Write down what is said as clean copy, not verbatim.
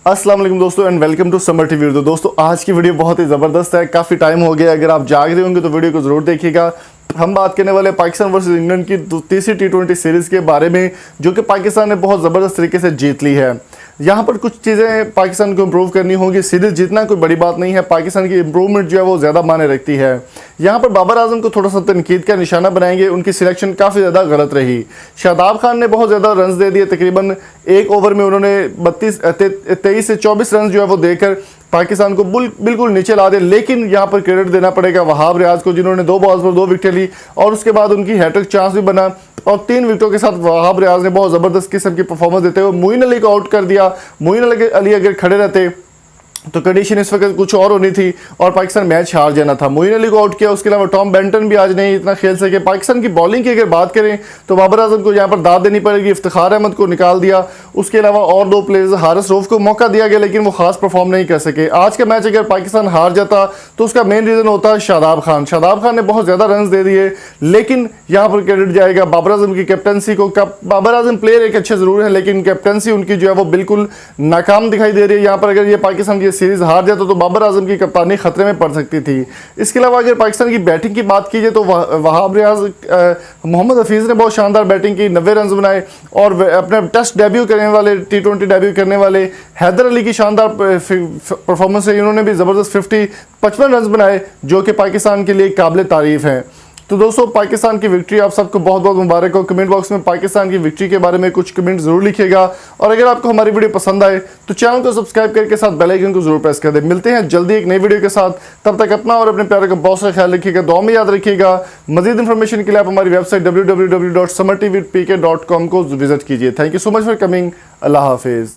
अस्सलाम वालेकुम दोस्तों and welcome to Samar TV. तो दोस्तों आज की वीडियो बहुत ही ज़बरदस्त है। काफ़ी टाइम हो गया, अगर आप जाग रहे होंगे तो वीडियो को ज़रूर देखिएगा। हम बात करने वाले पाकिस्तान वर्सेस इंग्लैंड की तीसरी T20 सीरीज़ के बारे में, जो कि पाकिस्तान ने बहुत ज़बरदस्त तरीके से जीत ली है। यहाँ पर कुछ चीज़ें पाकिस्तान को इम्प्रूव करनी होंगी। सीरीज़ जीतना कोई बड़ी बात नहीं है, पाकिस्तान की इंप्रूवमेंट जो है वो ज़्यादा माने रखती है। यहाँ पर बाबर आजम को थोड़ा सा तनकीद का निशाना बनाएंगे, उनकी सिलेक्शन काफ़ी ज़्यादा गलत रही। शादाब खान ने बहुत ज़्यादा रन दे दिए, तकरीबन एक ओवर में उन्होंने 23 से 24 रन जो है वो देकर पाकिस्तान को बिल्कुल नीचे ला दे। लेकिन यहाँ पर क्रेडिट देना पड़ेगा वहाब रियाज को, जिन्होंने 2 बॉल्स पर 2 विकेट ली और उसके बाद उनकी हैट्रिक चांस भी बना और 3 विकेटों के साथ वहाब रियाज ने बहुत ज़बरदस्त किस्म की परफॉर्मेंस देते हुए मोइन अली को आउट कर दिया। मोइन अली अगर खड़े रहते तो कंडीशन इस वक्त कुछ और होनी थी और पाकिस्तान मैच हार जाना था। मोइन अली को आउट किया, उसके अलावा टॉम बेंटन भी आज नहीं इतना खेल सके। पाकिस्तान की बॉलिंग की अगर बात करें तो बाबर आजम को यहाँ पर दाद देनी पड़ेगी, इफ्तिखार अहमद को निकाल दिया। उसके अलावा और 2 प्लेयर्स, हारिस रऊफ को मौका दिया गया लेकिन वो खास परफॉर्म नहीं कर सके। आज का मैच अगर पाकिस्तान हार जाता तो उसका मेन रीज़न होता है शादाब खान। शादाब खान ने बहुत ज़्यादा रन दे दिए, लेकिन यहाँ पर क्रेडिट जाएगा बाबर आजम की कैप्टनसी को। बाबर आजम प्लेयर एक अच्छे ज़रूर है, लेकिन कैप्टनसी उनकी जो है वो बिल्कुल नाकाम दिखाई दे रही है। यहाँ पर अगर ये पाकिस्तान की सीरीज़ हार जाता तो बाबर आजम की कप्तानी खतरे में पड़ सकती थी। इसके अलावा अगर पाकिस्तान की बैटिंग की बात कीजिए तो वहाब रियाज, मोहम्मद हफीज़ ने बहुत शानदार बैटिंग की, 90 रन बनाए। और अपने टेस्ट डेब्यू करने वाले, T20 डेब्यू करने वाले हैदर अली की शानदार परफॉर्मेंस रही, उन्होंने भी ज़बरदस्त 55 रन बनाए, जो कि पाकिस्तान के लिए काबिल तारीफ़ हैं। तो दोस्तों पाकिस्तान की विक्ट्री आप सबको बहुत बहुत मुबारक हो। कमेंट बॉक्स में पाकिस्तान की विक्ट्री के बारे में कुछ कमेंट जरूर लिखिएगा और अगर आपको हमारी वीडियो पसंद आए तो चैनल को सब्सक्राइब करके साथ बेल आइकन को जरूर प्रेस कर दें। मिलते हैं जल्दी एक नई वीडियो के साथ, तब तक अपना और अपने प्यारे का बहुत सारा ख्याल रखिएगा, दुआ में याद रखिएगा। मजीद इन्फॉर्मेशन के लिए आप हमारी वेबसाइट www.samartvpk.com को विजिट कीजिए। Thank you so much for coming. अल्लाह हाफिज़।